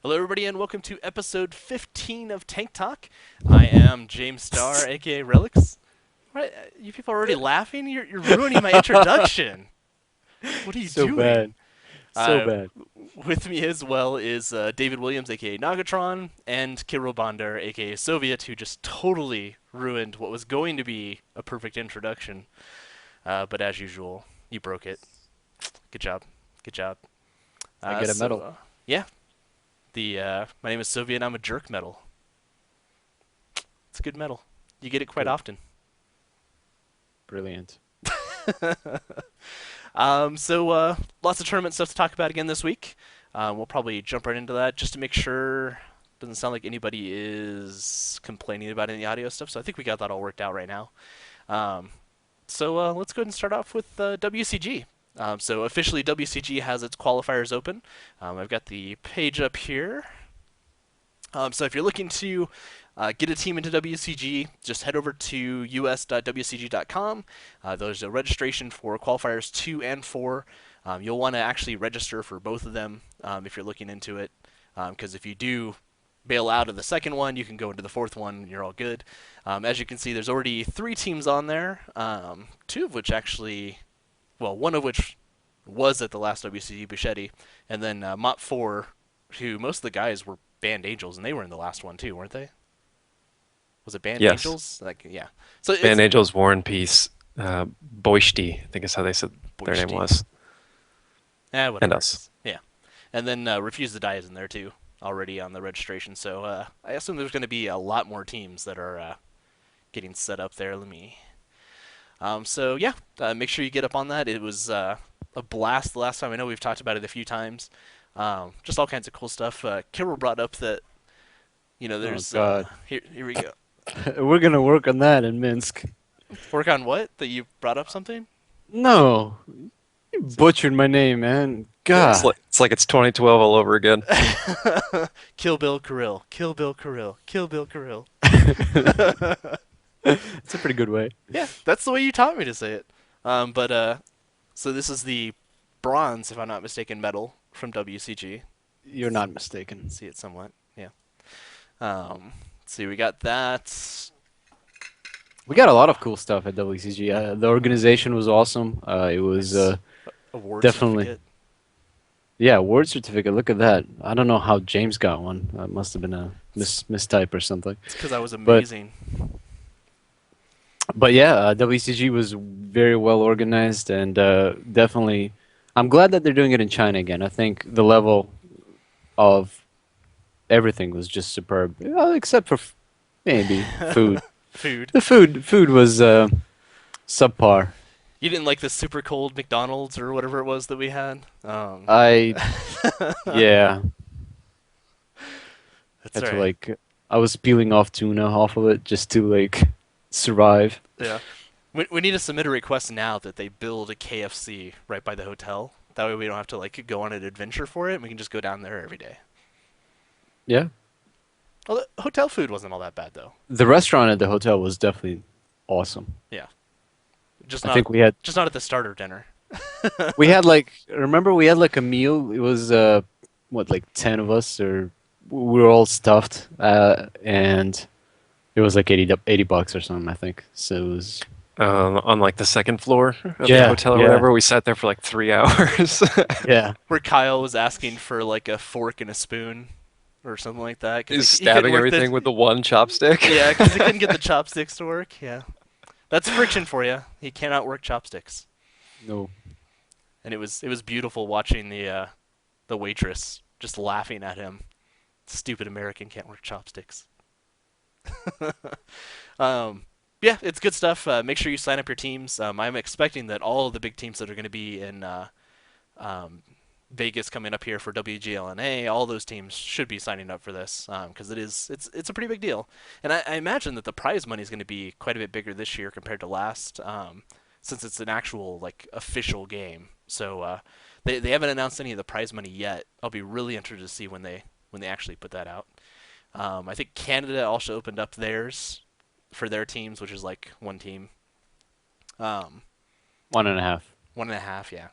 Hello, everybody, and welcome to episode 15 of Tank Talk. I am James Starr, aka Relics. What? You people are already laughing? You're ruining my introduction. What are you So bad. doing? So Uh, bad. with me as well is David Williams, aka Nagatron, and Kirill Bondar, aka Soviet, who just totally ruined what was going to be a perfect introduction. But as usual, you broke it. Good job. Good job. I Uh, get a so, medal. uh, yeah, my name is Soviet, and I'm a jerk metal. It's a good medal. You get it quite Br- often. Brilliant. Lots of tournament stuff to talk about again this week. We'll probably jump right into that just to make sure. Doesn't sound like anybody is complaining about any audio stuff, so I think we got that all worked out right now. Um, let's go ahead and start off with WCG. So officially, WCG has its qualifiers open. I've got the page up here. So if you're looking to get a team into WCG, just head over to us.wcg.com. There's a registration for qualifiers 2 and 4. You'll want to actually register for both of them if you're looking into it, because if you do bail out of the second one, you can go into the fourth one, and you're all good. As you can see, there's already 3 teams on there, two of which actually, well, one of which was at the last WCG Buchetti, and then Mott 4, who most of the guys were Band Angels, and they were in the last one too, weren't they? Was it Band Yes. Angels? Like, yeah. So it's Band Angels, War and Peace, Boishti, I think is how they said their name Boishti. was, and Whatever it us. is. Yeah. And then Refuse to Die is in there too, already on the registration. So I assume there's going to be a lot more teams that are getting set up there. Let me. Make sure you get up on that. It was a blast the last time. I know we've talked about it a few times. Just all kinds of cool stuff. Kirill brought up that Oh there's God. here we go. We're gonna work on that in Minsk. Work on what? That you brought up something? No, you butchered my name, man. It's God. like it's like it's 2012 all over again. Kill Bill Kirill. Kill Bill Kirill. Kill Bill Kirill. It's a pretty good way. Yeah, that's the way you taught me to say it. So this is the bronze, if I'm not mistaken, medal from WCG. You're not mistaken. See it somewhat. Yeah. Let's see, we got that. We got a lot of cool stuff at WCG. The organization was awesome. It was Nice award definitely, certificate. yeah, award certificate. Look at that. I don't know how James got one. That must have been a mistype or something. It's because I was But amazing. But yeah, WCG was very well organized and definitely. I'm glad that they're doing it in China again. I think the level of everything was just superb, except for maybe food. Food. The food was subpar. You didn't like the super cold McDonald's or whatever it was that we had? I yeah That's had all to right. like I was peeling off tuna off of it just to like survive. Yeah. We need to submit a request now that they build a KFC right by the hotel. That way we don't have to like go on an adventure for it. We can just go down there every day. Yeah, Well, the hotel food wasn't all that bad though. the restaurant at the hotel was definitely awesome. Yeah. Just I not think just not at the starter dinner. we had like remember we had like a meal. It was what like 10 of us or we were all stuffed and it was like 80 bucks or something I think. So it was On like the second floor of the yeah, hotel or yeah. whatever, we sat there for like 3 hours. Yeah. Where Kyle was asking for like a fork and a spoon or something like that because Is he couldn't stabbing work everything with the the one chopstick. yeah because he couldn't get the chopsticks to work. Yeah, that's friction for you. He cannot work chopsticks. No. And it was beautiful watching the waitress just laughing at him. Stupid American can't work chopsticks. um, yeah, it's good stuff. Make sure you sign up your teams. I'm expecting that all of the big teams that are going to be in um, Vegas coming up here for WGLNA, all those teams should be signing up for this because it's a pretty big deal. And I imagine that the prize money is going to be quite a bit bigger this year compared to last, since it's an actual like official game. So they haven't announced any of the prize money yet. I'll be really interested to see when they actually put that out. I think Canada also opened up theirs for their teams, which is like one team, um, One and a half. 1.5, yeah.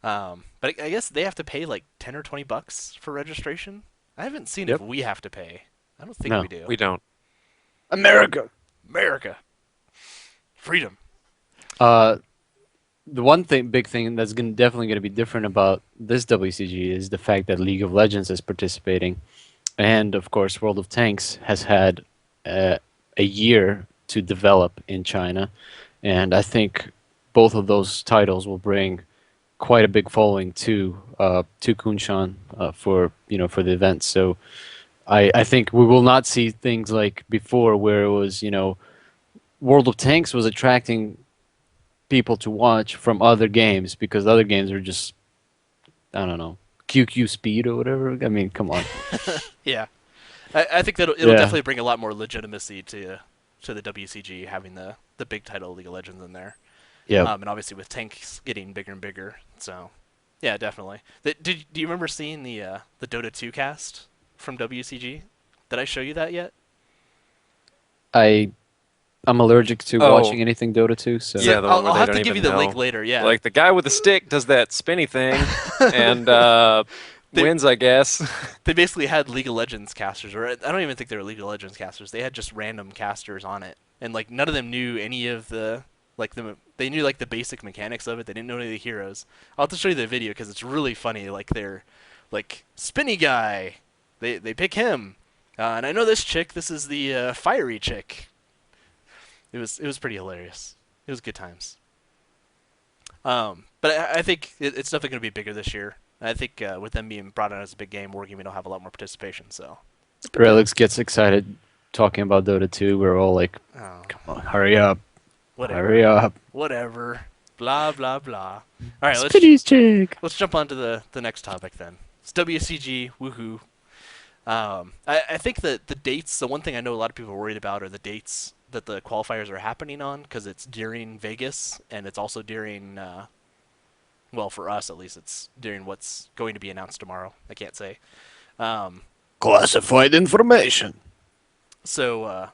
But I guess they have to pay like 10 or $20 for registration. I haven't seen if Yep. we have to pay. I don't think we No. do. We don't. America. America, freedom. Uh, the one thing, big thing that's definitely going to be different about this WCG is the fact that League of Legends is participating, and of course, World of Tanks has had uh, a year to develop in China, and I think both of those titles will bring quite a big following to Kunshan for the event. So I think we will not see things like before where it was World of Tanks was attracting people to watch from other games because other games are just I don't know QQ speed or whatever. I mean, come on. Yeah, I think that it'll Yeah. definitely bring a lot more legitimacy to the WCG having the big title League of Legends in there. Yeah. And obviously with tanks getting bigger and bigger. So, yeah, definitely. Do you remember seeing the Dota 2 cast from WCG? Did I show you that yet? I I'm allergic to Oh, watching anything Dota 2, so So yeah, the one I'll, where I'll they have don't to give you even the link know. later. Yeah, Like the guy with the stick does that spinny thing and they wins, I guess. they basically had League of Legends casters, or I don't even think they were League of Legends casters. They had just random casters on it, and like none of them knew any of they knew like the basic mechanics of it. They didn't know any of the heroes. I'll have to show you the video because it's really funny. Like they're like spinny guy, they pick him, and I know this chick. This is the fiery chick. It was pretty hilarious. It was good times. But I think it's definitely going to be bigger this year. I think with them being brought on as a big game, Wargaming will have a lot more participation. So it'll be good. Relics gets excited talking about Dota 2. We're all like, Oh, come on, hurry up, hurry whatever, up. whatever, blah blah blah. All right, Spitty's chick. let's jump on to the next topic then. It's WCG, woohoo. I think that the dates. The one thing I know a lot of people are worried about are the dates that the qualifiers are happening on because it's during Vegas and it's also during well, for us at least, it's during what's going to be announced tomorrow. I can't say. Um, Classified information. so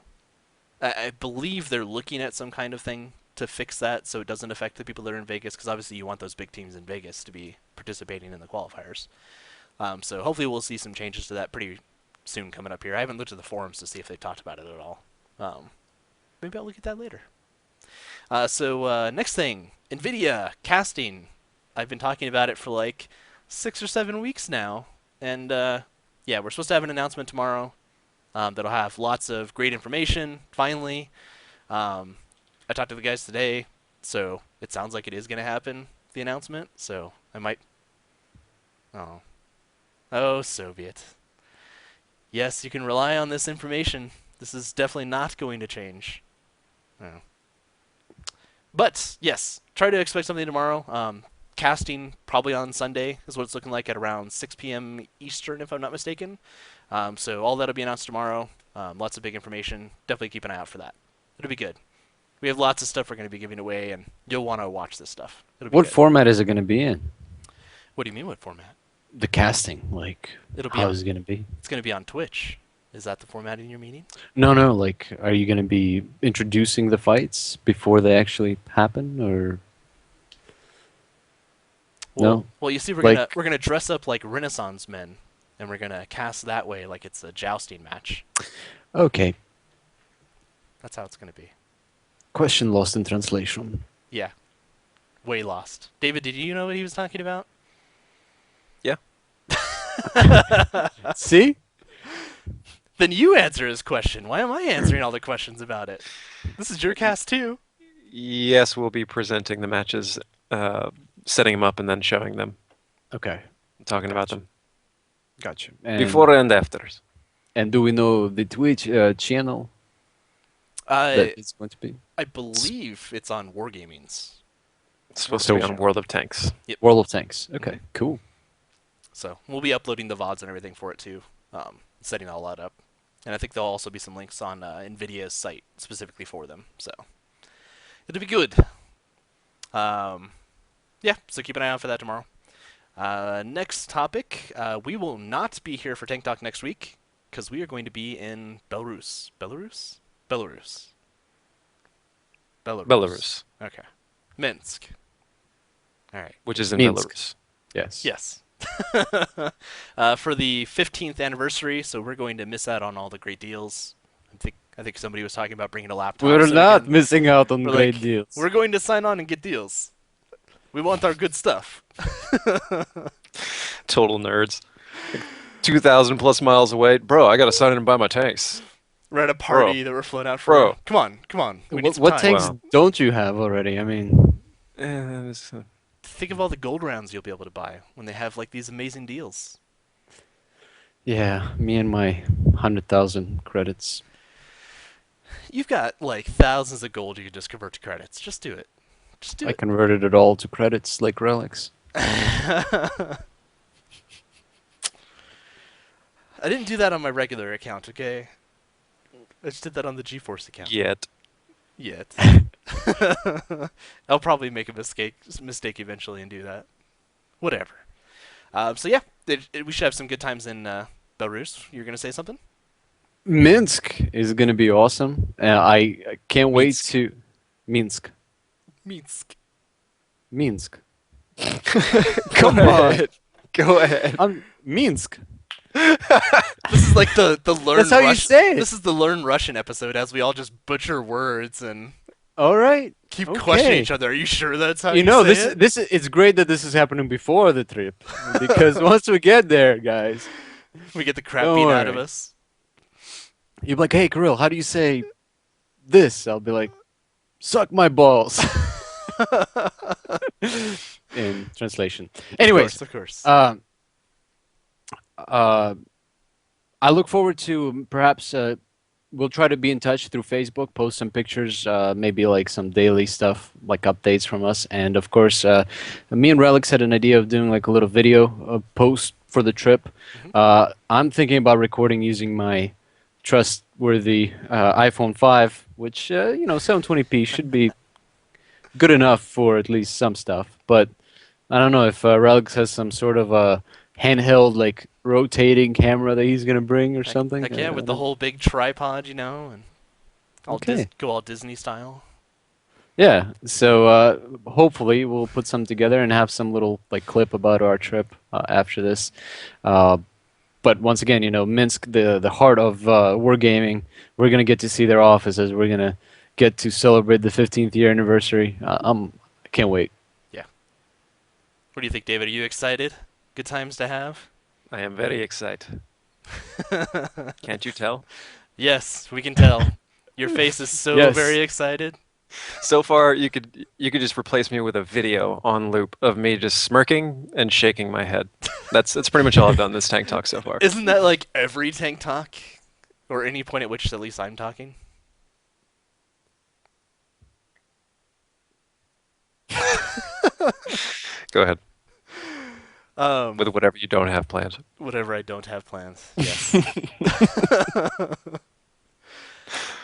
I believe they're looking at some kind of thing to fix that so it doesn't affect the people that are in Vegas because obviously you want those big teams in Vegas to be participating in the qualifiers. So hopefully we'll see some changes to that pretty soon coming up here. I haven't looked at the forums to see if they talked about it at all. Maybe I'll look at that later. Next thing, NVIDIA casting. I've been talking about it for like 6 or 7 weeks now, and yeah, we're supposed to have an announcement tomorrow that'll have lots of great information. Finally, I talked to the guys today, so it sounds like it is going to happen. The announcement, so I might. Oh, oh, Soviet. Yes, you can rely on this information. This is definitely not going to change. Oh. But yes, try to expect something tomorrow. Casting probably on Sunday is what it's looking like at around 6 p.m. Eastern, if I'm not mistaken. So all that'll be announced tomorrow. Lots of big information. Definitely keep an eye out for that. It'll be good. We have lots of stuff we're going to be giving away, and you'll want to watch this stuff. It'll be What good. format is it going to be in? What do you mean? What format? The casting, like, It'll be how on. is it going to be? It's going to be on Twitch. Is that the format in your meeting? No, no, like, are you going to be introducing the fights before they actually happen, or Well, no? well, you see, Like, we're gonna dress up like Renaissance men, and we're gonna cast that way like it's a jousting match. okay, That's how it's gonna be. question lost in translation. Yeah, way lost. David, did you know what he was talking about? Yeah. See? Then you answer his question. Why am I answering all the questions about it? This is your cast too. Yes, we'll be presenting the matches, setting them up, and then showing them, Okay, talking about gotcha. them Gotcha. before and afters. And do we know the Twitch channel I that it's going to be? I believe it's on Wargaming's. It's supposed So- to be on World of Tanks. World of Tanks. Okay, Mhm. cool. So we'll be uploading the VODs and everything for it too, setting all that up. And I think there'll also be some links on NVIDIA's site specifically for them. So it'll be good. Yeah, so keep an eye out for that tomorrow. Next topic, we will not be here for Tank Talk next week because we are going to be in Belarus. Belarus? Belarus. Belarus. Belarus. Okay. Minsk. All right. which is in Minsk. Belarus. Yes. Yes. For the 15th anniversary, so we're going to miss out on all the great deals. I think somebody was talking about bringing a laptop We're so we not can. missing out on We're great like, deals. we're going to sign on and get deals. We want our good stuff. Total nerds. 2,000 plus miles away. Bro, I gotta sign in and buy my tanks. We're at a Bro, party that we're flown out for. bro. Come on, come on. We need some What time. tanks Wow. don't you have already? I mean, Think of all the gold rounds you'll be able to buy when they have like these amazing deals. yeah, me and my 100,000 credits. You've got like thousands of gold you can just convert to credits. Just do it. Just do I it. converted it all to credits like relics. I didn't do that on my regular account, okay? I just did that on the GeForce account. Yet. Yet. I'll probably make a mistake eventually and do that. Whatever. So yeah, we should have some good times in Belarus. You're gonna say something? Minsk is gonna be awesome. I can't wait Minsk. to Minsk. Minsk. Minsk. Come Go on. ahead. Go ahead. Minsk. This is like the learn. That's how you say it. This is the learn Russian episode as we all just butcher words and All right. keep Okay. questioning each other. Are you sure that's how You know, say this it's great that this is happening before the trip because once we get there, guys, it? We get the crap Don't beat out of worry. us. you're like, "Hey, Kirill, how do you say this?" I'll be like, "Suck my balls." In translation. Anyways, Of course. uh, I look forward to perhaps we'll try to be in touch through Facebook, post some pictures, maybe like some daily stuff, like updates from us, and of course, me and Relics had an idea of doing like a little video post for the trip. I'm thinking about recording using my trustworthy iPhone 5, which 720p should be good enough for at least some stuff, but I don't know if Relics has some sort of a handheld, like rotating camera that he's gonna bring or something. Heck yeah, I with the don't- whole big tripod, and Okay. go all Disney style. Yeah. So hopefully we'll put some together and have some little like clip about our trip after this. Uh, but once again, Minsk, the heart of wargaming. We're gonna get to see their offices. We're gonna get to celebrate the 15th year anniversary. I can't wait. Yeah. What do you think, David? Are you excited? Good times to have? I am very excited. Can't you tell? Yes, we can tell. Your face is so Yes. very excited. So far, you could just replace me with a video on loop of me just smirking and shaking my head. That's pretty much all I've done this tank talk so far. Isn't that like every tank talk? Or any point at which at least I'm talking? Go ahead Um, with whatever you don't have planned. whatever I don't have plans. Yes.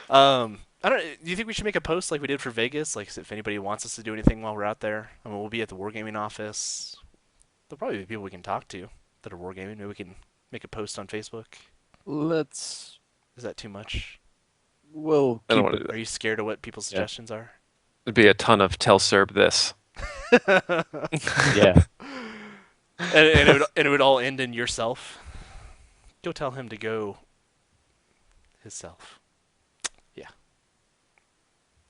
I don't. Do you think we should make a post like we did for Vegas? Like, if anybody wants us to do anything while we're out there, I mean, we'll be at the wargaming office. There'll probably be people we can talk to that are wargaming. Maybe we can make a post on Facebook. Let's. Is that too much? We'll I don't keep want to it. do Are that. you scared of what people's Yeah. suggestions are? It'd be a ton of tell Serb this. Yeah. And it would all end in yourself. Go tell him to go himself. Yeah.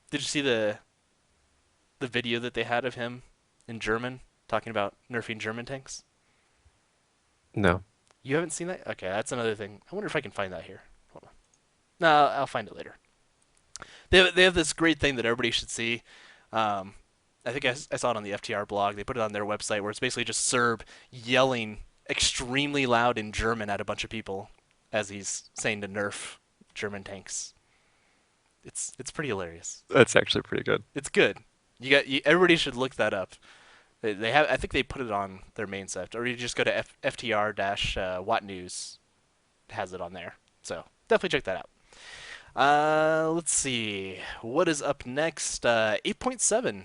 Did you see the video that they had of him in German talking about nerfing German tanks? No. You haven't seen that? Okay, that's another thing. I wonder if I can find that here. Hold on. No, I'll find it later. They have this great thing that everybody should see. I think I saw it on the FTR blog. They put it on their website where it's basically just Serb yelling extremely loud in German at a bunch of people as he's saying to nerf German tanks. It's pretty hilarious. That's actually pretty good. It's good. Everybody should look that up. They have. I think they put it on their main site, or you just go to FTR-Watt News. It has it on there. So definitely check that out. Let's see. What is up next? 8.7.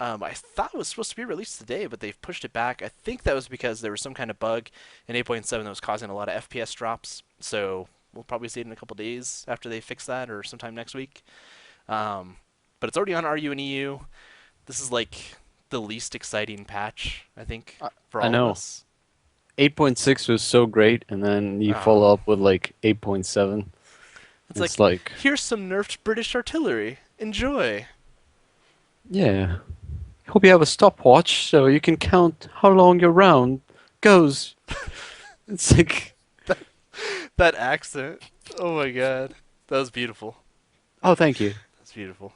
I thought it was supposed to be released today, but they've pushed it back. I think that was because there was some kind of bug in 8.7 that was causing a lot of FPS drops. So we'll probably see it in a couple days after they fix that, or sometime next week. But it's already on RU and EU. This is like the least exciting patch, I think, I, for I all of know. us. 8.6 was so great, and then you Oh, follow up with like 8.7. it's It's like, like, here's some nerfed British artillery. Enjoy. yeah. Hope you have a stopwatch so you can count how long your round goes. It's like, That accent. Oh my god. That was beautiful. oh, thank you. That's beautiful.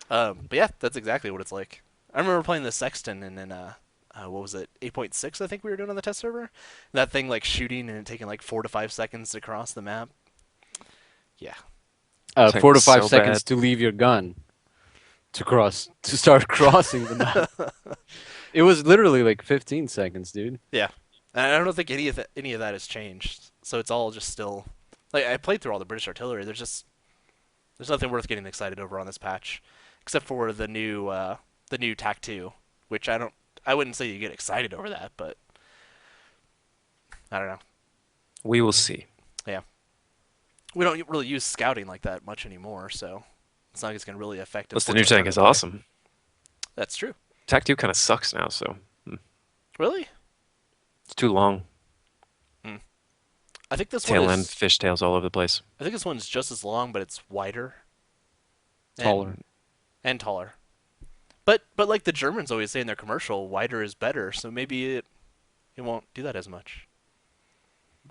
But yeah, that's exactly what it's like. I remember playing the Sexton and then what was it? 8.6 I think we were doing on the test server. That thing like shooting and it taking like 4 to 5 seconds to cross the map. Yeah. Tank Four to was five so bad. seconds to leave your gun to start crossing the map. It was literally like 15 seconds, dude. Yeah. And I don't think any of that has changed. So it's all just still like I played through all the British artillery. There's nothing worth getting excited over on this patch except for the new TAC 2, which I wouldn't say you get excited over that, but I don't know. We will see. Yeah. We don't really use scouting like that much anymore, so it's not like it's going to really affect Plus, the new important tank is tournament play. awesome. That's true. Tac 2 kind of sucks now, so Really? it's too long. Hmm. I think this one Tail end is. fishtails all over the place. I think this one's just as long, but it's wider Taller. and taller. But like the Germans always say in their commercial, wider is better. So maybe it won't do that as much.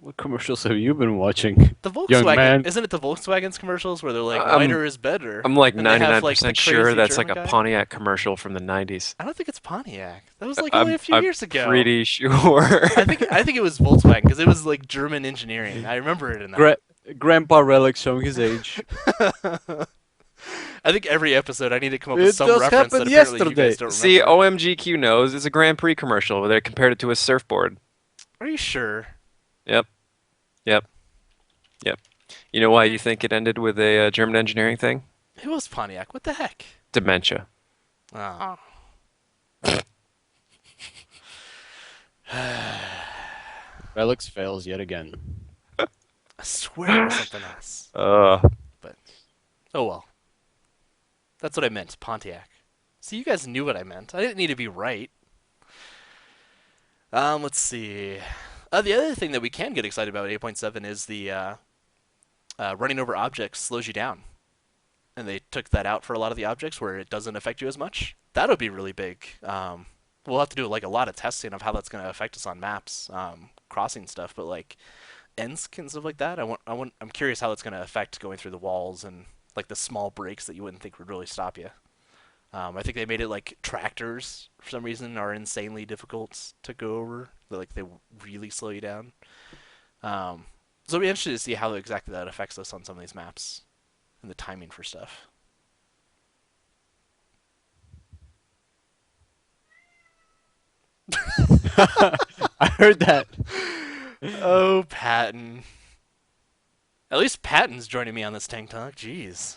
What commercials have you been watching, The young Volkswagen man? isn't it the Volkswagen's commercials where they're like I'm wider is better, I'm like and they have like the 99% sure crazy that's like German a guy? Pontiac commercial from the 90s. I don't think it's Pontiac. That was like only I'm a few I'm years ago. pretty sure. I think it was Volkswagen because it was like German engineering. I remember it in that. Gra- Grandpa Relic showing his age. I think every episode I need to come up with It some just reference that happened apparently you guys yesterday. don't See, remember. OMGQ knows it's a Grand Prix commercial where they compared it to a surfboard. Are you sure? Yep, yep, yep. You know why you think it ended with a German engineering thing? It was Pontiac. What the heck? Dementia. Oh. Relics fails yet again. I swear it was something else. Uh, But oh well. That's what I meant, Pontiac. See, you guys knew what I meant. I didn't need to be right. Let's see. The other thing that we can get excited about with 8.7 is the running over objects slows you down. And they took that out for a lot of the objects where it doesn't affect you as much. That'll be really big. We'll have to do like a lot of testing of how that's going to affect us on maps, crossing stuff. But like Ensk and stuff like that, I'm curious how it's going to affect going through the walls and like the small breaks that you wouldn't think would really stop you. I think they made it like tractors for some reason are insanely difficult to go over. Like they really slow you down. So it'll be interesting to see how exactly that affects us on some of these maps and the timing for stuff. I heard that. Oh, Patton. At least Patton's joining me on this tank talk. Jeez.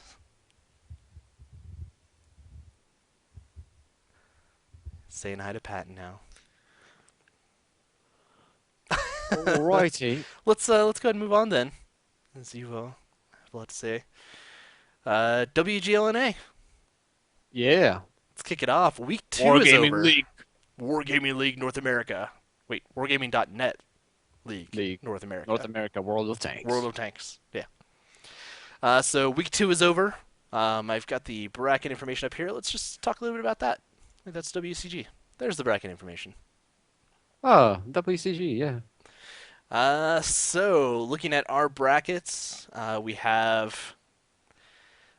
Saying hi to Patton now. Alrighty. Let's go ahead and move on then. As you have a lot to say. WGLNA. Yeah. Let's kick it off. Week 2 is Wargaming over. League. Wargaming League North America. Wait, Wargaming.net League, League. North America. North America, World of Tanks. World of Tanks. Yeah. So week 2 is over. I've got the bracket information up here. Let's just talk a little bit about that. I think that's WCG. There's the bracket information. Oh, WCG, yeah. So looking at our brackets, we have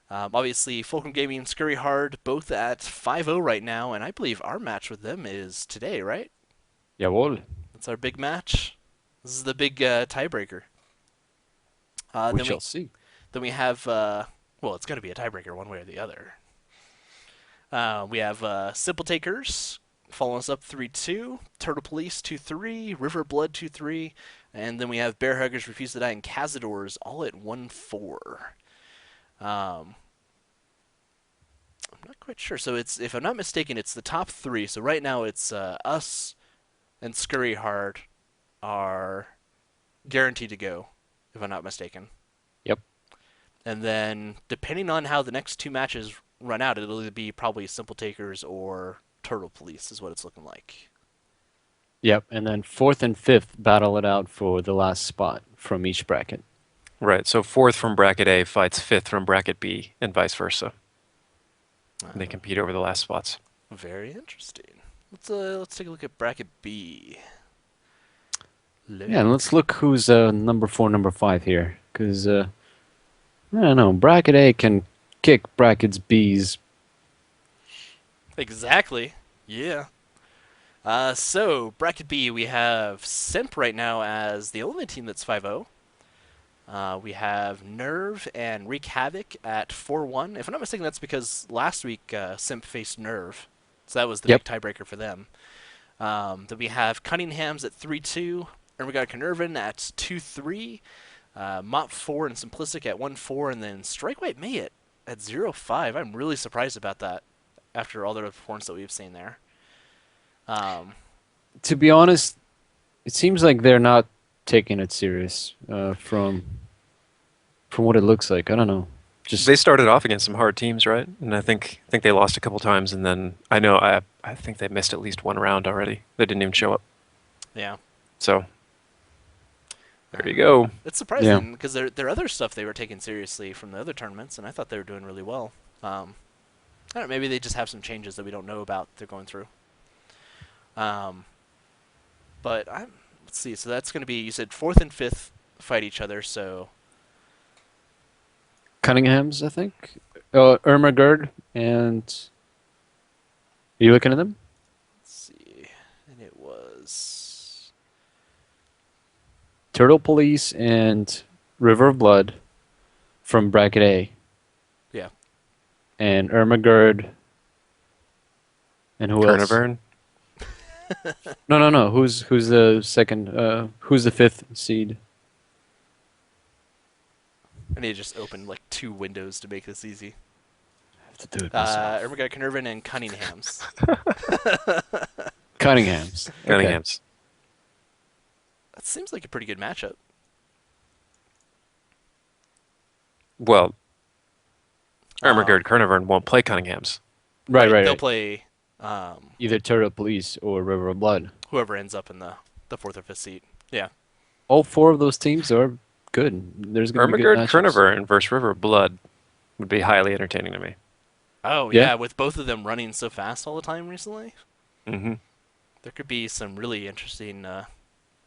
obviously Fulcrum Gaming and Scurry Hard both at 5-0 right now, and I believe our match with them is today, right? Jawohl. That's our big match. This is the big tiebreaker. We Then shall see. Then we have, well, it's going to be a tiebreaker one way or the other. We have Simple Takers following us up 3-2, Turtle Police 2-3, River Blood 2-3, and then we have Bear Huggers Refuse to Die and Cazadors all at 1-4. I'm not quite sure. So it's, if I'm not mistaken, it's the top 3. So right now it's us and Scurry Hard are guaranteed to go, if I'm not mistaken. Yep. And then, depending on how the next 2 matches run out, it'll either be probably Simple Takers or Turtle Police is what it's looking like. Yep, and then fourth and fifth battle it out for the last spot from each bracket. Right. So fourth from bracket A fights fifth from bracket B, and vice versa. And they Uh, compete over the last spots. Very interesting. Let's take a look at bracket B. Yeah, and Load. let's look who's number four, number five here, because I don't know, bracket A can kick brackets B's. Exactly. Yeah. So bracket B, we have Simp right now as the only team that's 5-0. We have Nerve and Wreak Havoc at 4-1. If I'm not mistaken, that's because last week Simp faced Nerve, so that was the big Yep. tiebreaker for them. Then we have Cunningham's at 3-2. And we got Canervan at 2-3. Mop 4 and Simplistic at 1-4. And then Strike White May at 0-5. I'm really surprised about that after all the performance that we've seen there. To be honest, it seems like they're not taking it serious from what it looks like. I don't know. Just They started off against some hard teams, right? And I think they lost a couple times, and then I think they missed at least one round already. They didn't even show up. Yeah. So there you go. It's yeah. surprising because their other stuff they were taking seriously from the other tournaments, and I thought they were doing really well. I don't know, maybe they just have some changes that we don't know about they're going through. But let's see. So that's going to be, you said fourth and fifth fight each other. So Cunningham's, I think. Irma Gerd and are you looking at them? let's see, and it was Turtle Police and River of Blood from bracket A. yeah. And Irma Gerd and who else? Kernavern. No. Who's the second? Who's the fifth seed? I need to just open like 2 windows to make this easy. I have to do it myself. Ermengarde Canervan and Cunningham's. Cunningham's. Okay. Cunningham's. That seems like a pretty good matchup. Well, Uh, Ermengarde Kernavern won't play Cunningham's. Right. They'll play Either Turtle Police or River of Blood. whoever ends up in the fourth or fifth seat. Yeah. All four of those teams are good. There's going to be good Ermengarde matchups. Kernavern versus River of Blood would be highly entertaining to me. Oh Yeah. yeah, with both of them running so fast all the time recently, Mm-hmm. there could be some really interesting,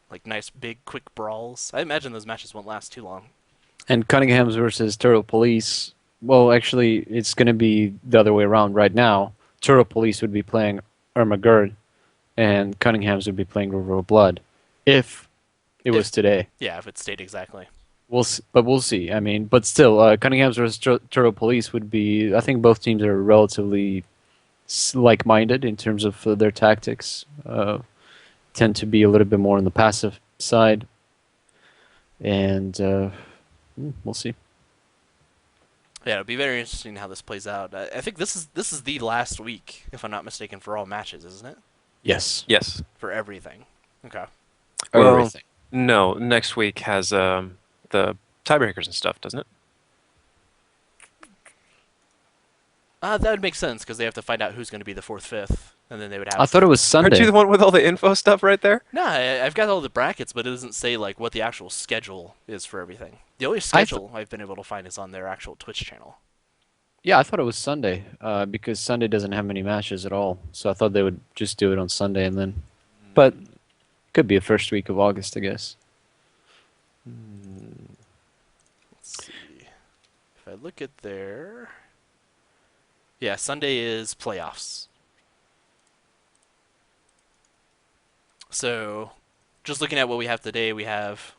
like nice big quick brawls. I imagine those matches won't last too long. And Cunningham's versus Turtle Police. Well, actually, it's going to be the other way around right now. Turtle Police would be playing Irma Gerd, and Cunningham's would be playing River of Blood. If it was today. Yeah, if it stayed exactly. But we'll see. I mean, but still, Cunningham's versus Turtle Police would be. I think both teams are relatively like-minded in terms of their tactics. Tend to be a little bit more on the passive side, and we'll see. Yeah, it'll be very interesting how this plays out. I think this is the last week, if I'm not mistaken, for all matches, isn't it? Yes. Yes. For everything. Okay. Well, Everything. no, next week has the tiebreakers and stuff, doesn't it? That would make sense because they have to find out who's going to be the fourth, fifth, and then they would have. I thought it was Aren't Sunday. you the one with all the info stuff right there? No, I've got all the brackets, but it doesn't say like what the actual schedule is for everything. The only schedule I've been able to find is on their actual Twitch channel. Yeah, I thought it was Sunday because Sunday doesn't have many matches at all. So I thought they would just do it on Sunday and then. But it could be the first week of August, I guess. Let's see. If I look at their. Yeah, Sunday is playoffs. So, just looking at what we have today, we have.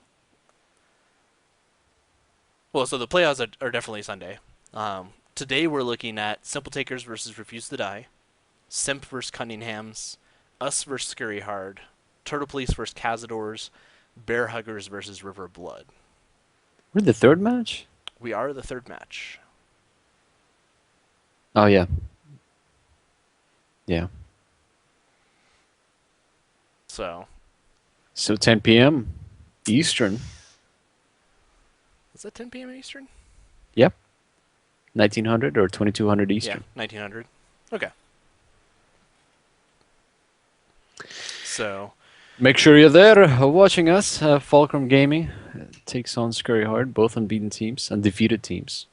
Well, so the playoffs are definitely Sunday. Today we're looking at Simple Takers versus Refuse to Die, Simp versus Cunningham's, Us versus Scurry Hard, Turtle Police versus Cazadors, Bear Huggers versus River Blood. We're the third match? We are the third match. Oh, yeah. Yeah. So, So 10 p.m. Eastern. is that 10 p.m. Eastern? Yep. 1900 or 2200 Yeah, Eastern. 1900. Okay. So Make sure you're there watching us. Fulcrum Gaming takes on Scurry Hard, both unbeaten teams, undefeated teams.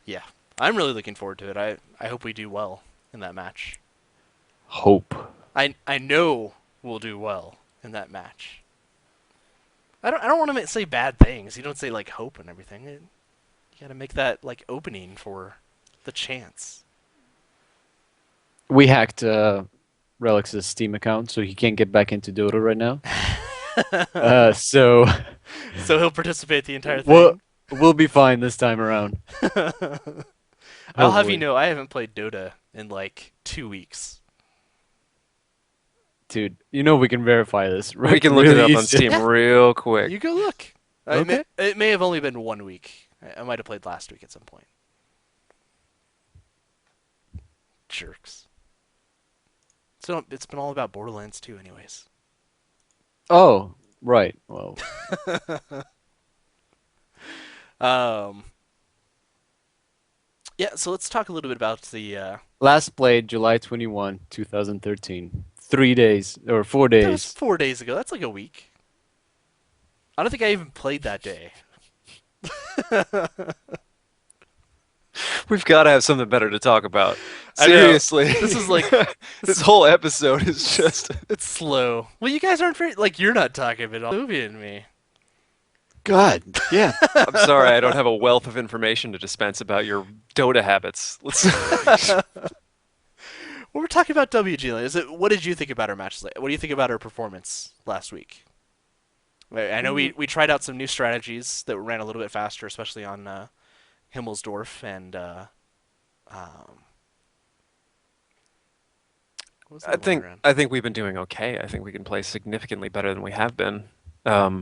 yeah, I'm really looking forward to it. I hope we do well in that match. Hope. I know we'll do well in that match. I don't want to say bad things. You don't say like hope and everything. You got to make that like opening for the chance. We hacked Relix's Steam account, so he can't get back into Dota right now. So So he'll participate the entire we'll thing. we'll be fine this time around. I'll have you Hopefully. know, I haven't played Dota in like 2 weeks. Dude, you know we can verify this, right? We can look it Really up on easy. Steam Yeah. real quick. You go look. Okay. It may have only been 1 week. I might have played last week at some point. Jerks. So it's been all about Borderlands 2 anyways. Oh, right. Well, Um, yeah, so let's talk a little bit about the last played July 21, 2013. 3 days or four that was days. 4 days ago. That's like a week. I don't think I even played that day. We've got to have something better to talk about. I know. Seriously. This is like this whole episode is just. it's slow. Well, you guys aren't very like you're not talking about movie and me. God, yeah. I'm sorry, I don't have a wealth of information to dispense about your Dota habits. Let's. Well, we're talking about WG. Is it? What did you think about our match? What do you think about our performance last week? I know we tried out some new strategies that ran a little bit faster, especially on Himmelsdorf and what was the I other one we think ran? I think we've been doing okay. I think we can play significantly better than we have been. But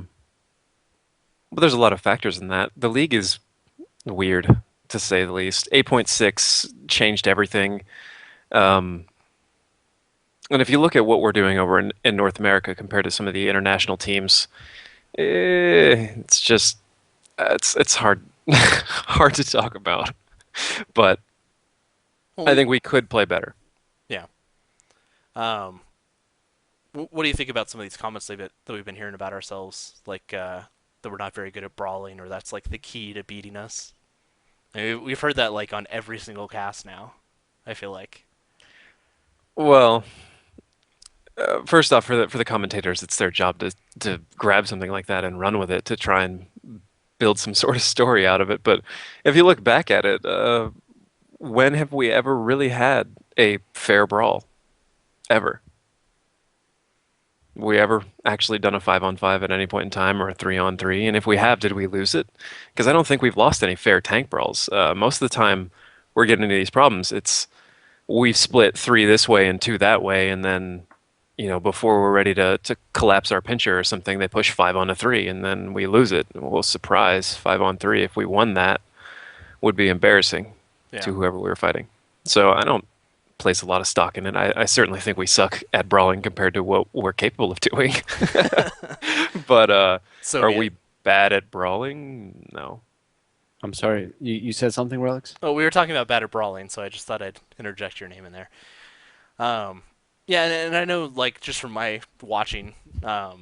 there's a lot of factors in that. The league is weird, to say the least. 8.6 changed everything. And if you look at what we're doing over in North America compared to some of the international teams, it's just it's hard hard to talk about. But Well, I think we could play better. yeah. Um, what do you think about some of these comments that we've been hearing about ourselves, like that we're not very good at brawling, or that's like the key to beating us? I mean, we've heard that like on every single cast now. I feel like. Well, first off, for the commentators, it's their job to grab something like that and run with it to try and build some sort of story out of it. But if you look back at it, when have we ever really had a fair brawl? Ever? We ever actually done a 5-on-5 at any point in time or a 3-on-3? And if we have, did we lose it? Because I don't think we've lost any fair tank brawls. Most of the time, we're getting into these problems. It's we've split 3 this way and 2 that way, and then before we're ready to collapse our pincher or something, they push 5-on-3, and then we lose it. Well, surprise, 5-on-3. If we won that, would be embarrassing Yeah. to whoever we were fighting. So I don't place a lot of stock in it. I certainly think we suck at brawling compared to what we're capable of doing. But So are be we it. bad at brawling? No. I'm sorry. You said something, Relix? Oh, we were talking about bad at brawling, so I just thought I'd interject your name in there. Yeah, and I know like just from my watching, like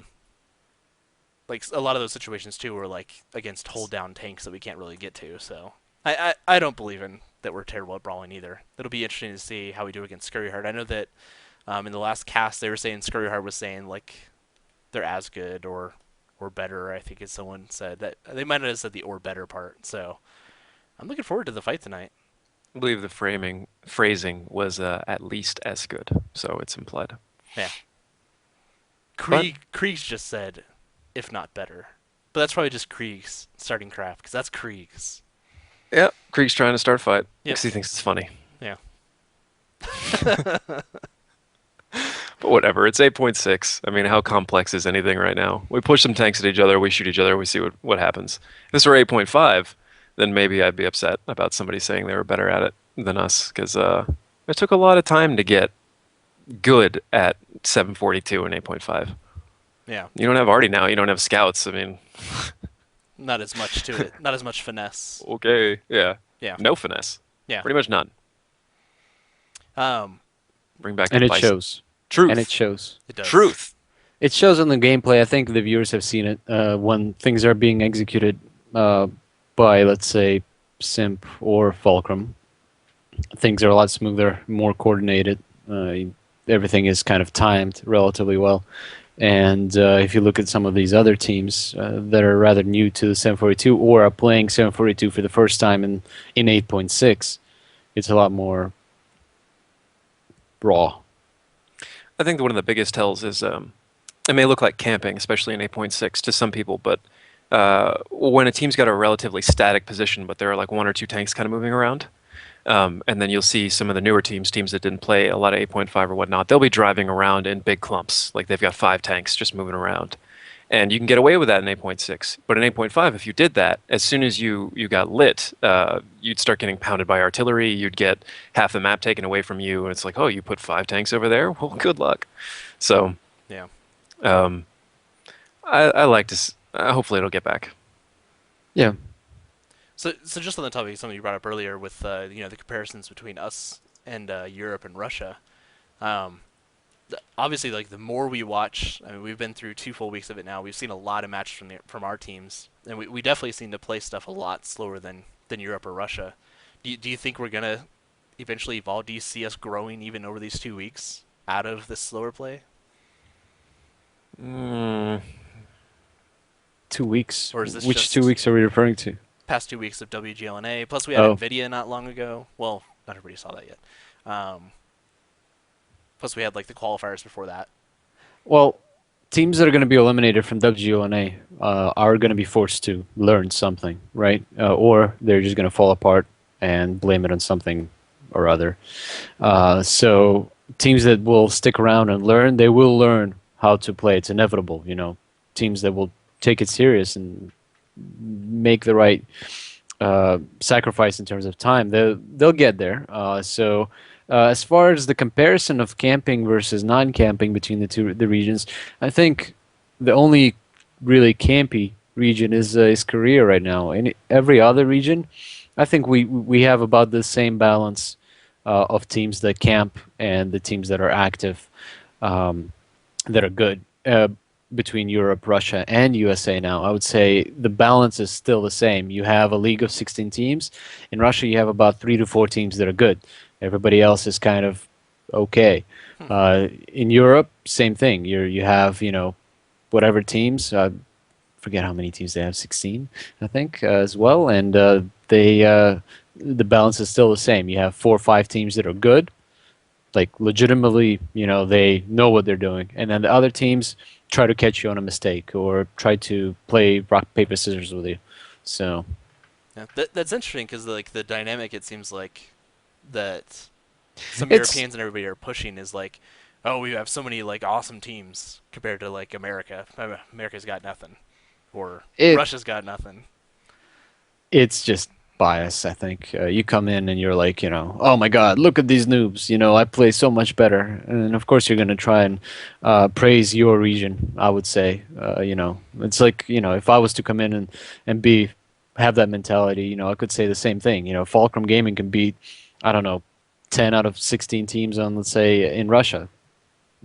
a lot of those situations too were like against hold down tanks that we can't really get to. So I don't believe in that we're terrible at brawling either. It'll be interesting to see how we do against Scurryheart. I know that in the last cast they were saying Scurryheart was saying like they're as good or better. I think as someone said that they might not have said the or better part. So I'm looking forward to the fight tonight. I believe the phrasing was at least as good, so it's implied. Yeah. But Krieg's just said, if not better. But that's probably just Krieg's starting craft, because that's Krieg's. yeah, Krieg's trying to start a fight Yep. because he thinks it's funny. Yeah. But whatever, it's 8.6. I mean, how complex is anything right now? We push some tanks at each other, we shoot each other, we see what happens. If this were 8.5, then maybe I'd be upset about somebody saying they were better at it than us, because it took a lot of time to get good at 742 and 8.5. Yeah. You don't have Artie now, you don't have scouts. I mean, Not as much to it. Not as much finesse. okay, yeah. Yeah. No finesse. Yeah. Pretty much none. Um, Bring back And the it bison. shows. and it Truth. shows. It does. Truth. It shows in the gameplay. I think the viewers have seen it when things are being executed uh, by, let's say, Simp or Fulcrum. Things are a lot smoother, more coordinated. Everything is kind of timed relatively well. And if you look at some of these other teams that are rather new to the 742 or are playing 742 for the first time in 8.6, it's a lot more raw. I think that one of the biggest tells is it may look like camping, especially in 8.6 to some people, but when a team's got a relatively static position, but there are like one or two tanks kind of moving around, and then you'll see some of the newer teams that didn't play a lot of 8.5 or whatnot, they'll be driving around in big clumps, like they've got 5 tanks just moving around. And you can get away with that in 8.6. But in 8.5, if you did that, as soon as you got lit, you'd start getting pounded by artillery. You'd get half the map taken away from you. And it's like, oh, you put 5 tanks over there? Well, good luck. So Yeah. um, I like to. Hopefully, it'll get back. Yeah. So just on the topic, something you brought up earlier with the comparisons between us and Europe and Russia. Um, Obviously, like the more we watch, I mean, we've been through 2 full weeks of it now. We've seen a lot of matches from our teams, and we definitely seem to play stuff a lot slower than Europe or Russia. Do you think we're gonna eventually evolve? Do you see us growing even over these 2 weeks out of this slower play, Mm, 2 weeks. or is this Which two just weeks are we referring to? past 2 weeks of WGLNA? Plus, we had Oh, Nvidia not long ago. Well, not everybody saw that yet. Um, Plus, we had like the qualifiers before that. well, teams that are going to be eliminated from WGONA are going to be forced to learn something, right? Or they're just going to fall apart and blame it on something or other. So teams that will stick around and learn, they will learn how to play. It's inevitable, you know. Teams that will take it serious and make the right sacrifice in terms of time, they'll get there. As far as the comparison of camping versus non-camping between the regions, I think the only really campy region is Korea right now. In every other region, I think we have about the same balance of teams that camp and the teams that are active, um, that are good. Between Europe, Russia, and USA now, I would say the balance is still the same. You have a league of 16 teams. In Russia, you have about 3 to 4 teams that are good. Everybody else is kind of okay. Hmm. In Europe, same thing. You have whatever teams. Forget how many teams they have. 16, I think, as well. And they the balance is still the same. You have 4 or 5 teams that are good, like legitimately, they know what they're doing, and then the other teams try to catch you on a mistake or try to play rock paper scissors with you. So Yeah, that's interesting because like the dynamic, it seems like that some it's Europeans and everybody are pushing is like, oh, we have so many like awesome teams compared to like America. America's got nothing, or it Russia's got nothing. it's just bias. I think you come in and you're like, oh my God, look at these noobs. I play so much better, and of course you're gonna try and praise your region. I would say, it's like if I was to come in and be have that mentality, I could say the same thing. Fulcrum Gaming can beat, I don't know, 10 out of 16 teams on, let's say, in Russia.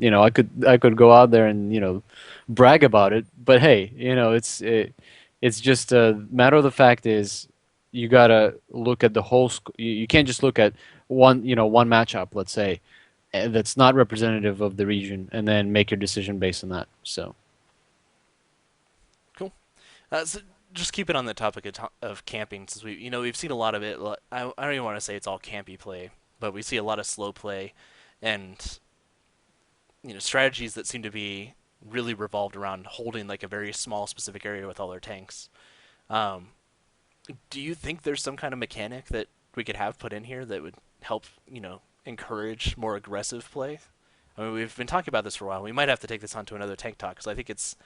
I could go out there and brag about it, but hey, it's just a matter of the fact is you gotta look at the whole. You can't just look at one matchup, let's say, that's not representative of the region, and then make your decision based on that. So Cool. So just keep it on the topic of camping, since we've seen a lot of it. I don't even want to say it's all campy play, but we see a lot of slow play, and strategies that seem to be really revolved around holding like a very small specific area with all their tanks. Um, do you think there's some kind of mechanic that we could have put in here that would help, encourage more aggressive play? I mean, we've been talking about this for a while. We might have to take this on to another tank talk because I think it's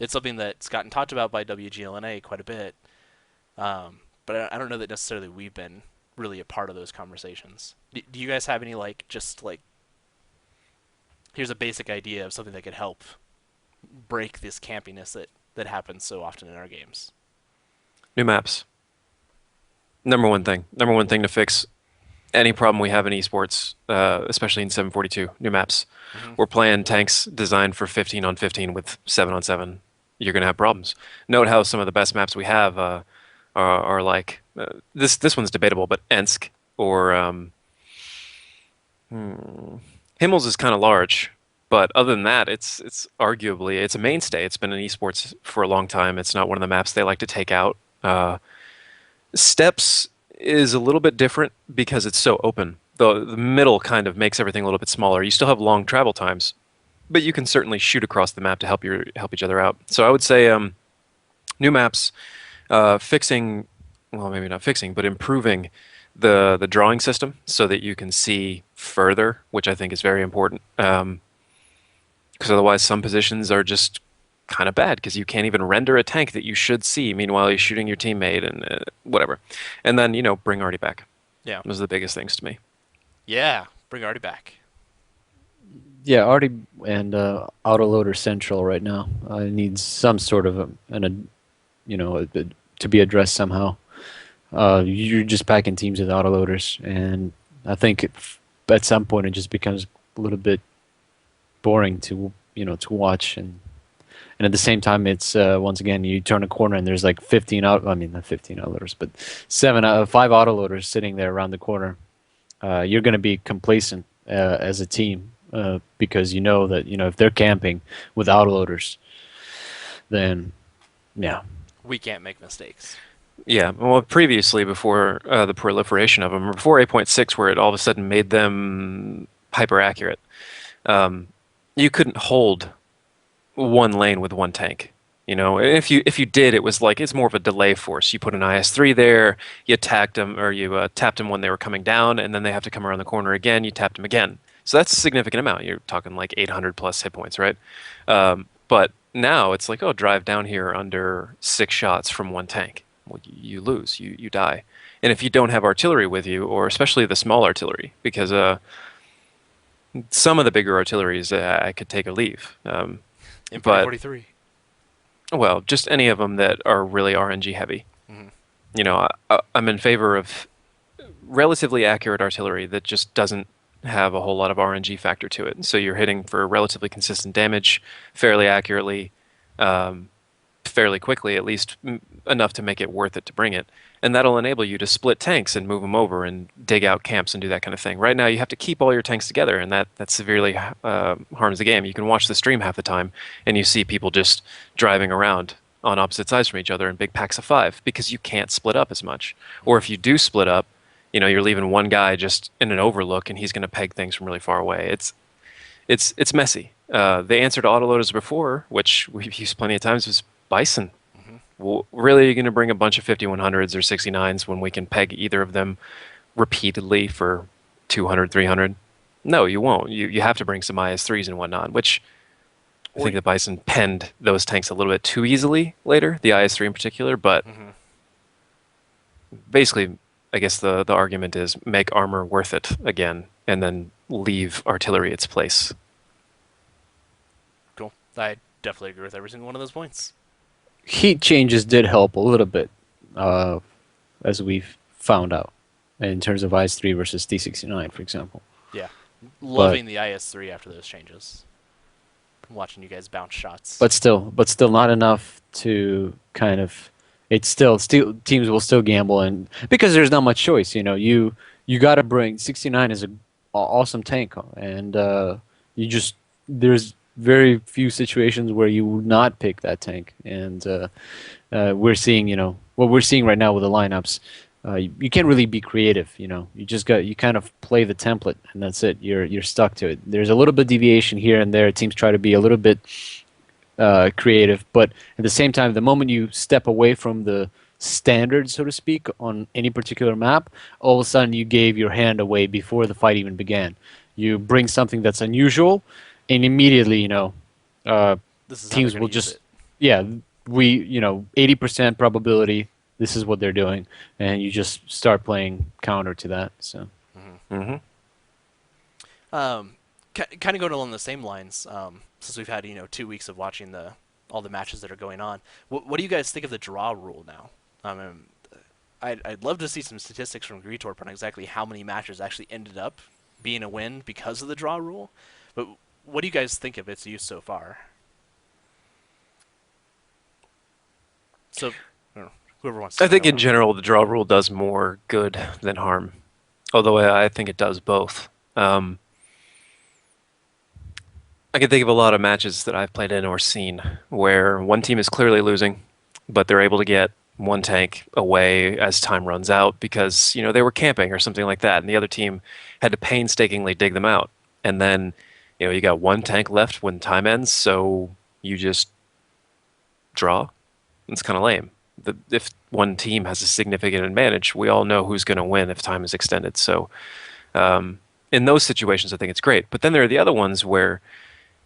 something that's gotten talked about by WGLNA quite a bit. But I don't know that necessarily we've been really a part of those conversations. Do you guys have any like just like here's a basic idea of something that could help break this campiness that happens so often in our games? New maps. Number one thing. Number one thing to fix any problem we have in esports, especially in 742 new maps. Hmm. We're playing tanks designed for 15 on 15 with 7 on 7. You're gonna have problems. Note how some of the best maps we have are like this one's debatable, but Ensk or Himmels is kind of large. But other than that, it's arguably it's a mainstay. It's been in esports for a long time. It's not one of the maps they like to take out. Steps is a little bit different because it's so open. The middle kind of makes everything a little bit smaller. You still have long travel times, but you can certainly shoot across the map to help each other out. So I would say new maps, fixing, well, maybe not fixing, but improving the drawing system so that you can see further, which I think is very important. Because otherwise, some positions are just kind of bad because you can't even render a tank that you should see. Meanwhile, you're shooting your teammate and whatever. And then bring Artie back. Yeah. Those are the biggest things to me. Yeah. Bring Artie back. Yeah, Artie and Autoloader Central right now needs some sort of to be addressed somehow. You're just packing teams with autoloaders, and I think at some point it just becomes a little bit boring to watch, and at the same time it's once again you turn a corner and there's like 15 out. I mean not 15 autoloaders, but five autoloaders sitting there around the corner. You're going to be complacent as a team because you know that if they're camping with autoloaders, then yeah. We can't make mistakes. Yeah, well, previously, before the proliferation of them, or before 8.6, where it all of a sudden made them hyper accurate, um, you couldn't hold one lane with one tank. If you did, it was like it's more of a delay force. You put an IS-3 there, you attacked them, or you tapped them when they were coming down, and then they have to come around the corner again. You tapped them again. So that's a significant amount. You're talking like 800 plus hit points, right? But now it's like, oh, drive down here under 6 shots from one tank. Well, you lose, you die. And if you don't have artillery with you, or especially the small artillery, because some of the bigger artilleries I could take or leave. In But 43. well, just any of them that are really RNG heavy. Hmm. I'm in favor of relatively accurate artillery that just doesn't have a whole lot of RNG factor to it. So you're hitting for relatively consistent damage, fairly accurately, um, fairly quickly, at least enough to make it worth it to bring it. And that'll enable you to split tanks and move them over and dig out camps and do that kind of thing. Right now, you have to keep all your tanks together, and that severely harms the game. You can watch the stream half the time, and you see people just driving around on opposite sides from each other in big packs of 5 because you can't split up as much. Or if you do split up, you're leaving one guy just in an overlook, and he's going to peg things from really far away. It's messy. The answer to autoloaders before, which we've used plenty of times, was Bison. Hmm. Well, really, you're going to bring a bunch of 5100s or 69s when we can peg either of them repeatedly for 200, 300? No, you won't. You have to bring some IS-3s and whatnot, which I Or think the Bison penned those tanks a little bit too easily later, the IS-3 in particular. But hmm. basically, I guess the argument is make armor worth it again and then leave artillery its place. Cool. I definitely agree with every single one of those points. Heat changes did help a little bit, uh, as we've found out, in terms of IS-3 versus T69, for example. Yeah. But Loving the IS-3 after those changes. Watching you guys bounce shots. but still not enough to kind of. It's still teams will still gamble, and because there's not much choice. You got to bring 69 is an awesome tank, and you just there's very few situations where you would not pick that tank, and we're seeing what we're seeing right now with the lineups. You can't really be creative. You kind of play the template, and that's it. You're stuck to it. There's a little bit deviation here and there. Teams try to be a little bit creative, but at the same time, the moment you step away from the standard, so to speak, on any particular map, all of a sudden you gave your hand away before the fight even began. You bring something that's unusual, and immediately, uh, This is how they're teams going will to use just, it. yeah, 80% probability. This is what they're doing, and you just start playing counter to that. So Hmm. Kind of going along the same lines, since we've had 2 weeks of watching all the matches that are going on. What do you guys think of the draw rule now? I'd love to see some statistics from Greetorp on exactly how many matches actually ended up being a win because of the draw rule. But what do you guys think of its use so far? So, I don't know, whoever wants to I start think that in one off. general the draw rule does more good than harm, although I think it does both. Um, I can think of a lot of matches that I've played in or seen where one team is clearly losing, but they're able to get one tank away as time runs out because, they were camping or something like that, and the other team had to painstakingly dig them out. And then, you got one tank left when time ends, so you just draw. It's kind of lame. If one team has a significant advantage, we all know who's going to win if time is extended. So, in those situations, I think it's great. But then there are the other ones where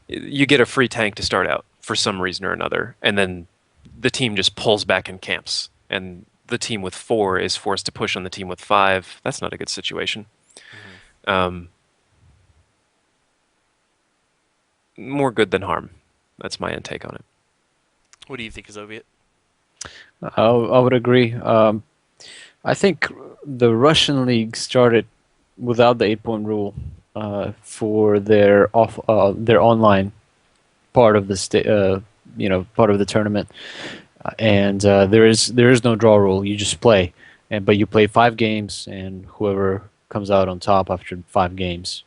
you get a free tank to start out for some reason or another, and then the team just pulls back and camps, and the team with 4 is forced to push on the team with 5. That's not a good situation. Mm-hmm. Um, More good than harm. That's my intake on it. What do you think, Soviet? I would agree. I think the Russian league started without the 8-point rule for their online part of the part of the tournament, and there is no draw rule. You just play, but you play 5 games, and whoever comes out on top after 5 games,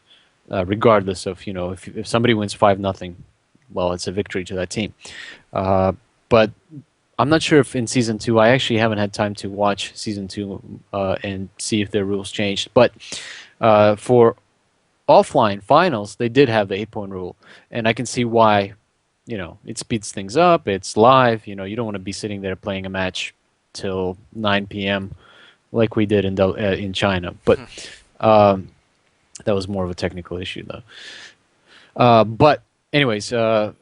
regardless of if somebody wins 5-0, well, it's a victory to that team. But I'm not sure if in season 2, I actually haven't had time to watch season 2 and see if their rules changed. But for offline finals, they did have the 8-point rule, and I can see why. It speeds things up. It's live. You don't want to be sitting there playing a match till 9 p.m. like we did in China. But um, that was more of a technical issue, though. But anyways, 8-point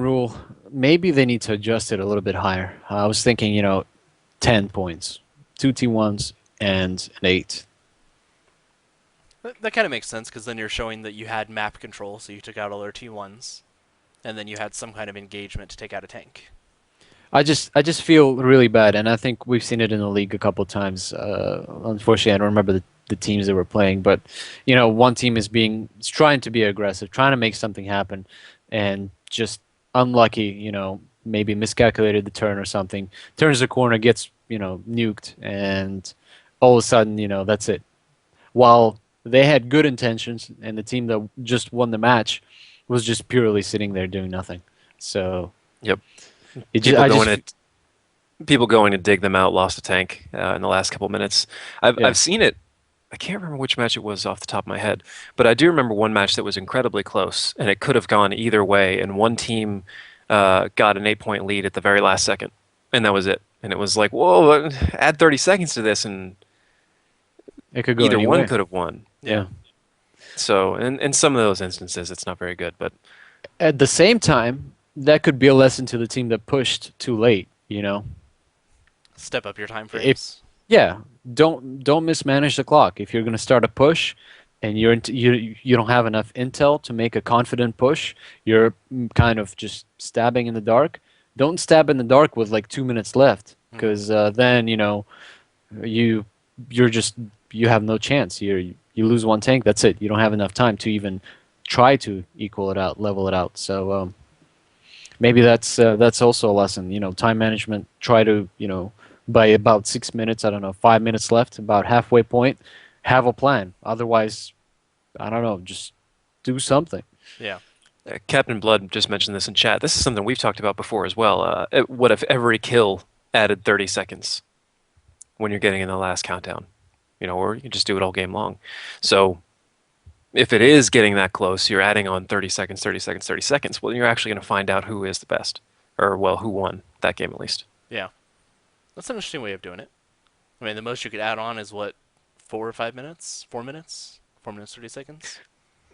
rule. Maybe they need to adjust it a little bit higher. I was thinking, 10 points, 2T1s and an 8. That kind of makes sense because then you're showing that you had map control, so you took out all their T1s, and then you had some kind of engagement to take out a tank. I just feel really bad, and I think we've seen it in the league a couple of times. Unfortunately, I don't remember the teams that were playing, but one team is trying to be aggressive, trying to make something happen, and just unlucky. Maybe miscalculated the turn or something. Turns the corner, gets nuked, and all of a sudden, that's it. While they had good intentions, and the team that just won the match was just purely sitting there doing nothing. So Yep. it just, People I going just, to people going to dig them out lost a tank in the last couple of minutes. yeah. I've seen it. I can't remember which match it was off the top of my head, but I do remember one match that was incredibly close, and it could have gone either way. And one team got an 8-point lead at the very last second, and that was it. And it was like, whoa, add 30 seconds to this, and It could go either one anywhere. could have won. Yeah. Yeah. So, in some of those instances, it's not very good. But At the same time, that could be a lesson to the team that pushed too late. Step up your time If frames. Yeah, don't mismanage the clock. If you're going to start a push, and you don't have enough intel to make a confident push, you're kind of just stabbing in the dark. Don't stab in the dark with like 2 minutes left, Mm-hmm. because then you you're just you have no chance. You lose one tank. That's it. You don't have enough time to even try to equal it out, level it out. So maybe that's also a lesson. Time management. Try to by about 6 minutes. I don't know, 5 minutes left, about halfway point. Have a plan. Otherwise, I don't know. Just do something. Yeah. Captain Blood just mentioned this in chat. This is something we've talked about before as well. What if every kill added 30 seconds when you're getting in the last countdown? Or you can just do it all game long. So if it is getting that close, you're adding on 30 seconds, 30 seconds, 30 seconds. Well, you're actually going to find out who is the best, or well, who won that game at least. Yeah. That's an interesting way of doing it. I mean, the most you could add on is what, 4 or 5 minutes? 4 minutes? 4 minutes 30 seconds?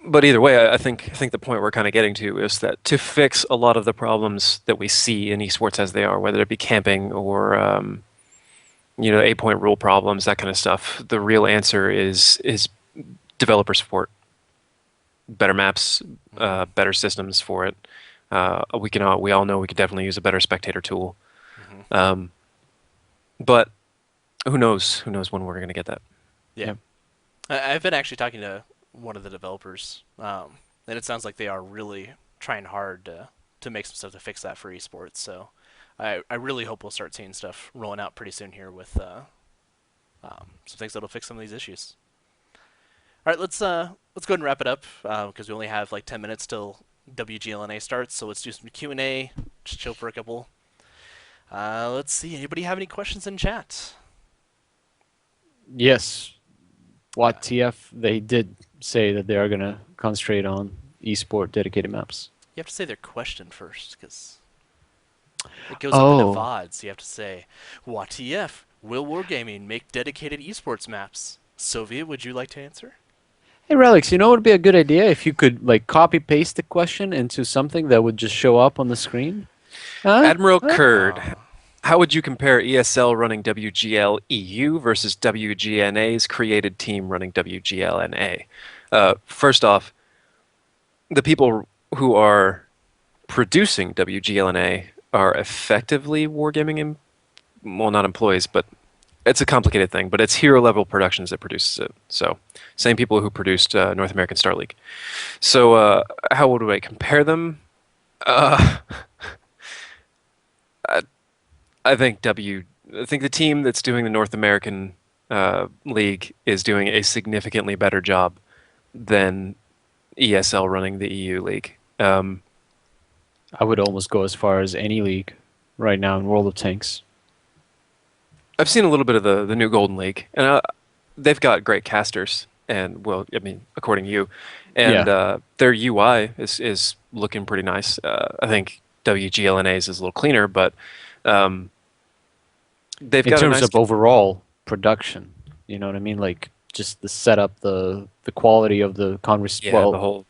But either way, I think the point we're kind of getting to is that to fix a lot of the problems that we see in esports as they are, whether it be camping or 8-point rule problems, that kind of stuff, the real answer is developer support, better maps, better systems for it. We all know we could definitely use a better spectator tool. Mm-hmm. Um, But who knows? Who knows when we're going to get that? Yeah. Yep. I've been actually talking to one of the developers, and it sounds like they are really trying hard to make some stuff to fix that for esports. So I really hope we'll start seeing stuff rolling out pretty soon here with some things that'll fix some of these issues. All right, let's go ahead and wrap it up because we only have like 10 minutes till WGLNA starts. So let's do some Q&A. Just chill for a couple. Let's see. Anybody have any questions in chat? Yes. What TF? They did say that they are going to concentrate on esport dedicated maps. You have to say their question first because it goes up into Oh. VOD. So you have to say, "What TF? Will Wargaming make dedicated esports maps?" Soviet, would you like to answer? Hey, Relix, you know what would be a good idea if you could like copy paste the question into something that would just show up on the screen? Huh? Admiral Huh? Kurd, how would you compare ESL running WGL EU versus WGNA's created team running WGLNA? First off, the people who are producing WGLNA are effectively wargaming, well, not employees, but it's a complicated thing. But it's Hero Level Productions that produces it. So, same people who produced North American Star League. So, how would I compare them? Uh, I, I think I think the team that's doing the North American League is doing a significantly better job than ESL running the EU League. I would almost go as far as any league right now in World of Tanks. I've seen a little bit of the new Golden League, and they've got great casters, and well, I mean, according to you, and Yeah. their UI is looking pretty nice. I think WGLNA's is a little cleaner, but um, they've In got a terms nice. of overall production, you know what I mean? Like just the setup, the quality of the convers. Yeah, the Well, whole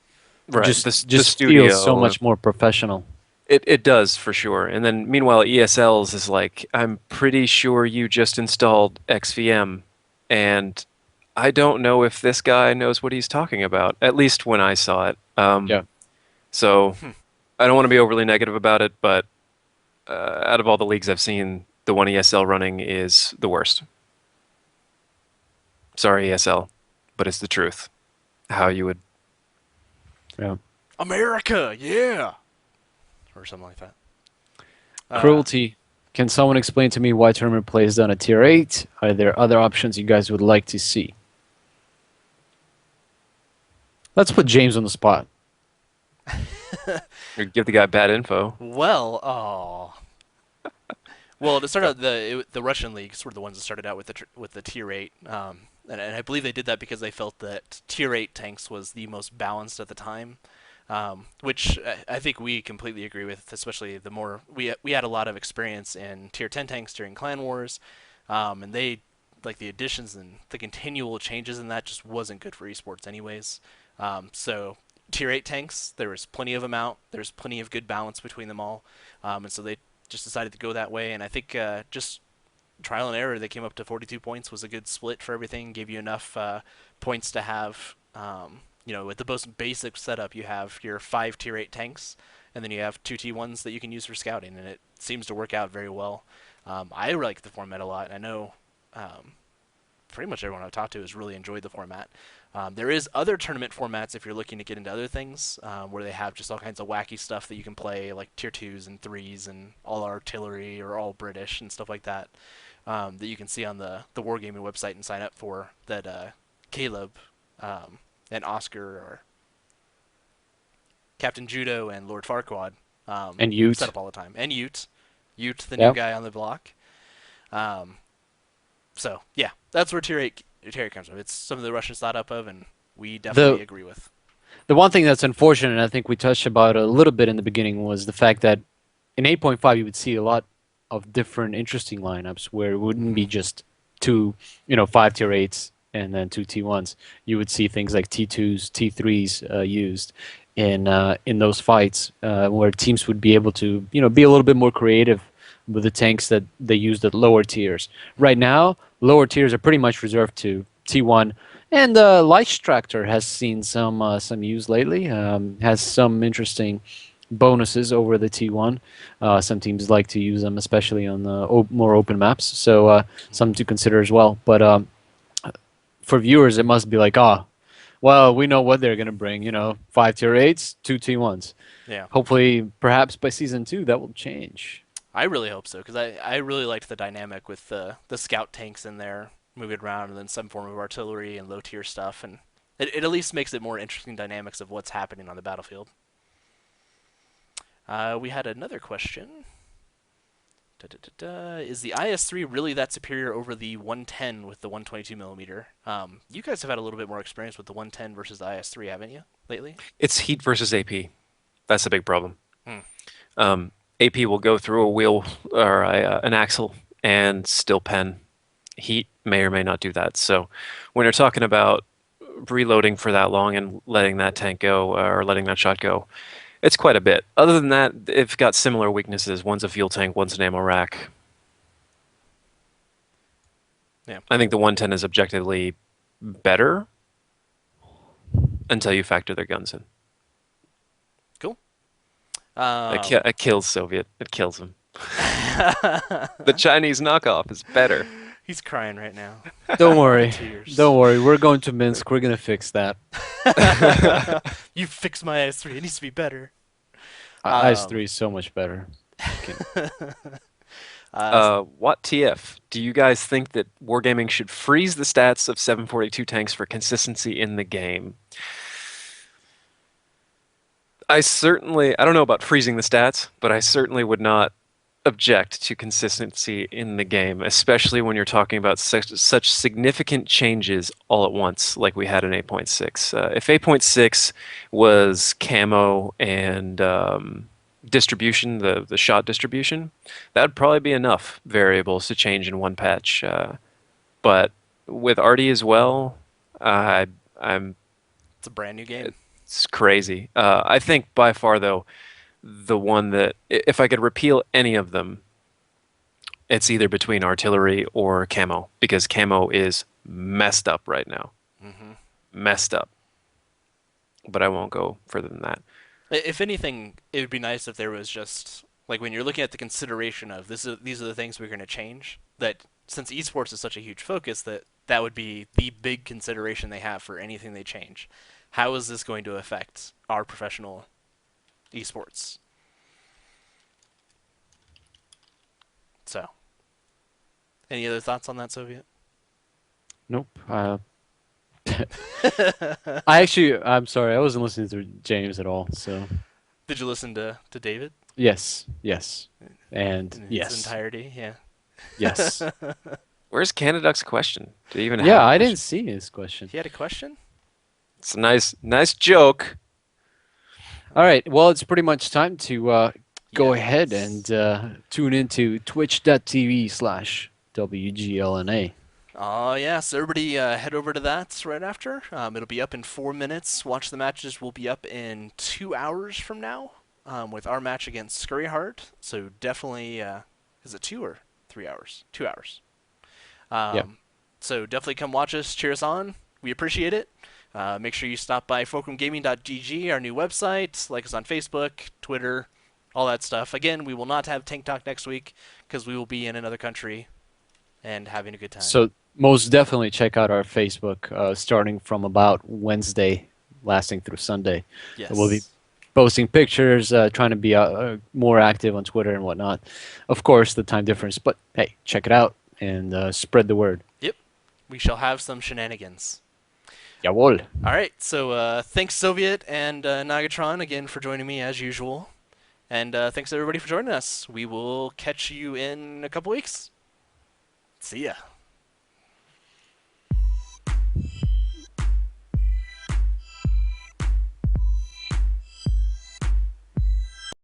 right. The just feels so studio. much more professional. It does for sure. And then meanwhile, ESL's is like, I'm pretty sure you just installed XVM, and I don't know if this guy knows what he's talking about. At least when I saw it. Yeah. So I don't want to be overly negative about it, but out of all the leagues I've seen, the one ESL running is the worst. Sorry, ESL, but it's the truth. How you would. Yeah. America, yeah, or something like that. Cruelty. Can someone explain to me why tournament play is done at tier 8? Are there other options you guys would like to see? Let's put James on the spot. Or give the guy bad info. Well, oh. Well, to start out, the Russian leagues were the ones that started out with with the tier 8, and I believe they did that because they felt that tier 8 tanks was the most balanced at the time, which I think we completely agree with. Especially the more we had a lot of experience in tier 10 tanks during Clan Wars, and they like the additions and the continual changes in that just wasn't good for esports anyways. So tier 8 tanks, there was plenty of them out. There's plenty of good balance between them all, and so they just decided to go that way. And I think just trial and error, they came up to 42 points was a good split for everything. Gave you enough points to have, with the most basic setup, you have your 5 tier 8 tanks, and then you have 2 T1s that you can use for scouting, and it seems to work out very well. I like the format a lot. I know pretty much everyone I've talked to has really enjoyed the format. There is other tournament formats if you're looking to get into other things, where they have just all kinds of wacky stuff that you can play, like tier 2s and 3s and all artillery or all British and stuff like that, that you can see on the Wargaming website and sign up for, that Caleb and Oscar or Captain Judo and Lord Farquaad And Ute. set up all the time. And Ute, the new Yep. guy on the block. Um, so yeah, that's where tier 8 comes from. It's something the Russians thought up of, and we definitely agree with. The one thing that's unfortunate, and I think we touched about a little bit in the beginning, was the fact that in 8.5 you would see a lot of different interesting lineups where it wouldn't be just two, 5 tier 8s and then 2 T1s. You would see things like T2s, T3s used in those fights, where teams would be able to, be a little bit more creative with the tanks that they used at lower tiers. Right now, lower tiers are pretty much reserved to T1, and Leichtraktor has seen some use lately. Has some interesting bonuses over the T1. Some teams like to use them, especially on the more open maps. So something to consider as well. But for viewers, it must be like, well, we know what they're gonna bring. 5 tier 8s, 2 T1s. Yeah. Hopefully, perhaps by season 2, that will change. I really hope so because I really liked the dynamic with the scout tanks in there moving around and then some form of artillery and low tier stuff, and it at least makes it more interesting dynamics of what's happening on the battlefield. We had another question. Is the IS-3 really that superior over the 110 with the 122 millimeter? You guys have had a little bit more experience with the 110 versus the IS-3, haven't you, lately? It's heat versus AP. That's a big problem. Hmm. AP will go through a wheel or an axle and still pen. Heat may or may not do that. So when you're talking about reloading for that long and letting that tank go or letting that shot go, it's quite a bit. Other than that, it's got similar weaknesses. One's a fuel tank, one's an ammo rack. Yeah. I think the 110 is objectively better until you factor their guns in. Cool. It kills Soviet. It kills them. The Chinese knockoff is better. He's crying right now. Don't worry. Tears. Don't worry. We're going to Minsk. We're gonna fix that. You fixed my IS-3. It needs to be better. IS-3 is so much better. What TF? Do you guys think that Wargaming should freeze the stats of 742 tanks for consistency in the game? I don't know about freezing the stats, but I certainly would not object to consistency in the game, especially when you're talking about such significant changes all at once, like we had in 8.6. If 8.6 was camo and distribution, the shot distribution, that would probably be enough variables to change in one patch. But with Arty as well, I'm It's a brand new game. it's crazy. I think by far though, the one that if I could repeal any of them, it's either between artillery or camo because camo is messed up right now. Mm-hmm. Messed up. But I won't go further than that. If anything, it would be nice if there was just like when you're looking at the consideration of these are the things we're going to change. That since esports is such a huge focus, that would be the big consideration they have for anything they change. How is this going to affect our professional esports? So, any other thoughts on that, Soviet? Nope. I'm sorry. I wasn't listening to James at all. So Did you listen to David yes, and in its yes, entirety? Yeah. yes. Where's Canaduck's question? Do you even have Yeah, a I question? didn't see his question. He had a question? It's a nice joke. All right. Well, it's pretty much time to go ahead Yes. and tune into twitch.tv/WGLNA. Oh, yeah. So everybody head over to that right after. It'll be up in 4 minutes. Watch the matches will be up in 2 hours from now with our match against Scurryheart. So definitely, is it 2 or 3 hours? 2 hours. Yep. So definitely come watch us, cheer us on. We appreciate it. Make sure you stop by fulcrumgaming.gg, our new website. Like us on Facebook, Twitter, all that stuff. Again, we will not have Tank Talk next week because we will be in another country and having a good time. So most definitely check out our Facebook starting from about Wednesday, lasting through Sunday. yes. We'll be posting pictures, trying to be more active on Twitter and whatnot. Of course, the time difference, but hey, check it out and spread the word. Yep. We shall have some shenanigans. Jawohl. All right. So thanks, Soviet and Nagatron, again for joining me as usual. And thanks everybody for joining us. We will catch you in a couple weeks. See ya.